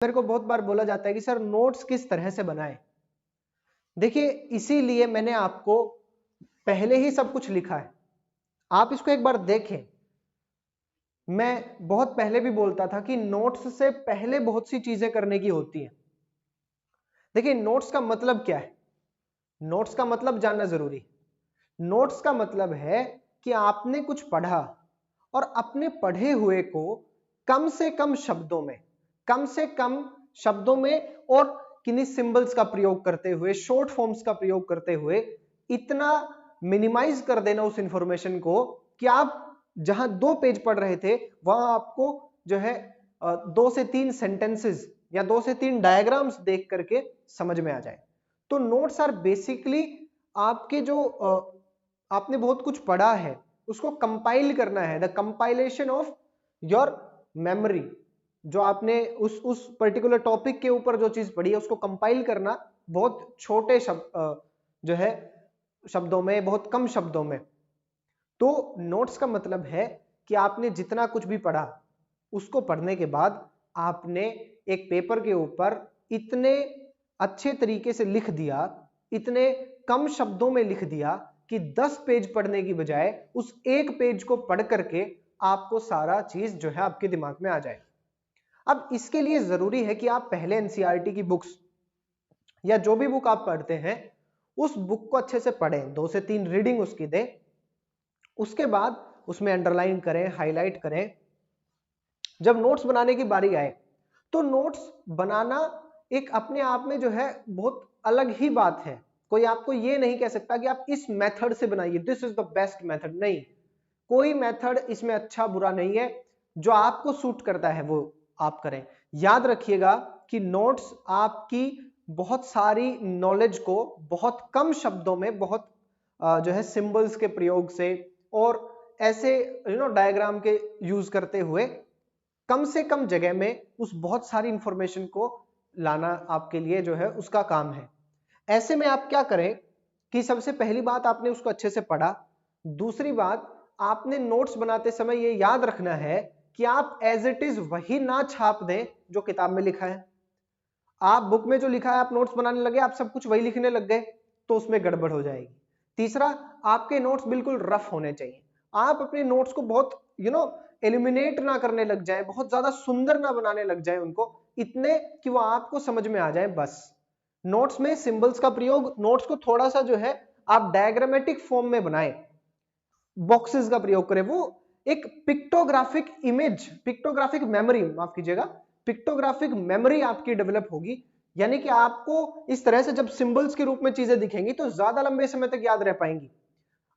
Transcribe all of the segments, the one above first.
मेरे को बहुत बार बोला जाता है कि सर नोट्स किस तरह से बनाएं। देखिए इसीलिए मैंने आपको पहले ही सब कुछ लिखा है, आप इसको एक बार देखें। मैं बहुत पहले भी बोलता था कि नोट्स से पहले बहुत सी चीजें करने की होती हैं। देखिए नोट्स का मतलब क्या है, नोट्स का मतलब जानना जरूरी। नोट्स का मतलब है कि आपने कुछ पढ़ा और अपने पढ़े हुए को कम से कम शब्दों में, कम से कम शब्दों में और किन्हीं सिंबल्स का प्रयोग करते हुए, शॉर्ट फॉर्म्स का प्रयोग करते हुए इतना मिनिमाइज कर देना उस इंफॉर्मेशन को कि आप जहां 2 पेज पढ़ रहे थे वहां आपको जो है 2 से 3 सेंटेंसेस या 2 से 3 डायग्राम्स देख करके समझ में आ जाए। तो नोट्स आर बेसिकली आपके जो आपने बहुत कुछ पढ़ा है उसको कंपाइल करना है, the compilation of your memory. जो आपने उस पर्टिकुलर टॉपिक के ऊपर जो चीज पढ़ी है उसको कंपाइल करना बहुत छोटे शब्द जो है शब्दों में, बहुत कम शब्दों में। तो नोट्स का मतलब है कि आपने जितना कुछ भी पढ़ा उसको पढ़ने के बाद आपने एक पेपर के ऊपर इतने अच्छे तरीके से लिख दिया, इतने कम शब्दों में लिख दिया कि 10 पेज पढ़ने की बजाय उस एक पेज को पढ़ करके आपको सारा चीज जो है आपके दिमाग में आ जाए। अब इसके लिए जरूरी है कि आप पहले एनसीईआरटी की बुक्स या जो भी बुक आप पढ़ते हैं उस बुक को अच्छे से पढ़ें, 2 से 3 रीडिंग उसकी दें, उसके बाद उसमें अंडरलाइन करें, हाईलाइट करें। जब नोट्स बनाने की बारी आए तो नोट्स बनाना एक अपने आप में जो है बहुत अलग ही बात है। कोई आपको ये नहीं कह सकता कि आप इस मेथड से बनाइए, this is the best method, नहीं, कोई मेथड इसमें अच्छा बुरा नहीं है, जो आपको सूट करता है वो आप करें। याद रखिएगा कि नोट्स आपकी बहुत सारी नॉलेज को बहुत कम शब्दों में, बहुत जो है सिंबल्स के प्रयोग से और ऐसे डायग्राम के यूज करते हुए कम से कम जगह में उस बहुत सारी इंफॉर्मेशन को लाना आपके लिए जो है उसका काम है। ऐसे में आप क्या करें कि सबसे पहली बात आपने उसको अच्छे से पढ़ा, दूसरी बात आपने नोट्स बनाते समय ये याद रखना है कि आप एज इट इज वही ना छाप दें जो किताब में लिखा है। आप बुक में जो लिखा है आप नोट्स बनाने लगे, आप सब कुछ वही लिखने लग गए तो उसमें गड़बड़ हो जाएगी। तीसरा, आपके नोट्स बिल्कुल रफ होने चाहिए। आप अपने नोट्स को बहुत एलिमिनेट ना करने लग जाए, बहुत ज्यादा सुंदर ना बनाने लग जाए उनको, इतने कि वो आपको समझ में आ जाए बस। नोट्स में सिंबल्स का प्रयोग, नोट्स को थोड़ा सा जो है आप डायग्रामेटिक फॉर्म में बनाएं, बॉक्सेस का प्रयोग करें, वो एक पिक्टोग्राफिक इमेज, पिक्टोग्राफिक मेमोरी, माफ कीजिएगा, पिक्टोग्राफिक मेमोरी आपकी डेवलप होगी। यानी कि आपको इस तरह से जब सिंबल्स के रूप में चीजें दिखेंगी तो ज्यादा लंबे समय तक याद रह पाएंगी।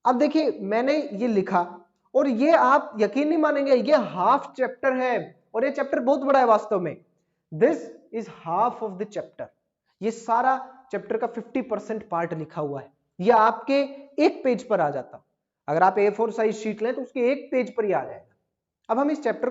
अब देखिए मैंने ये लिखा और ये आप यकीन नहीं मानेंगे, ये हाफ चैप्टर है और ये चैप्टर बहुत बड़ा है वास्तव में। This is half of the chapter. ये सारा चैप्टर का 50% पार्ट लिखा हुआ है, ये आपके एक पेज पर आ जाता। अगर आप A4 साइज शीट लें तो उसके एक पेज पर ही आ जाएगा। अब हम इस चैप्टर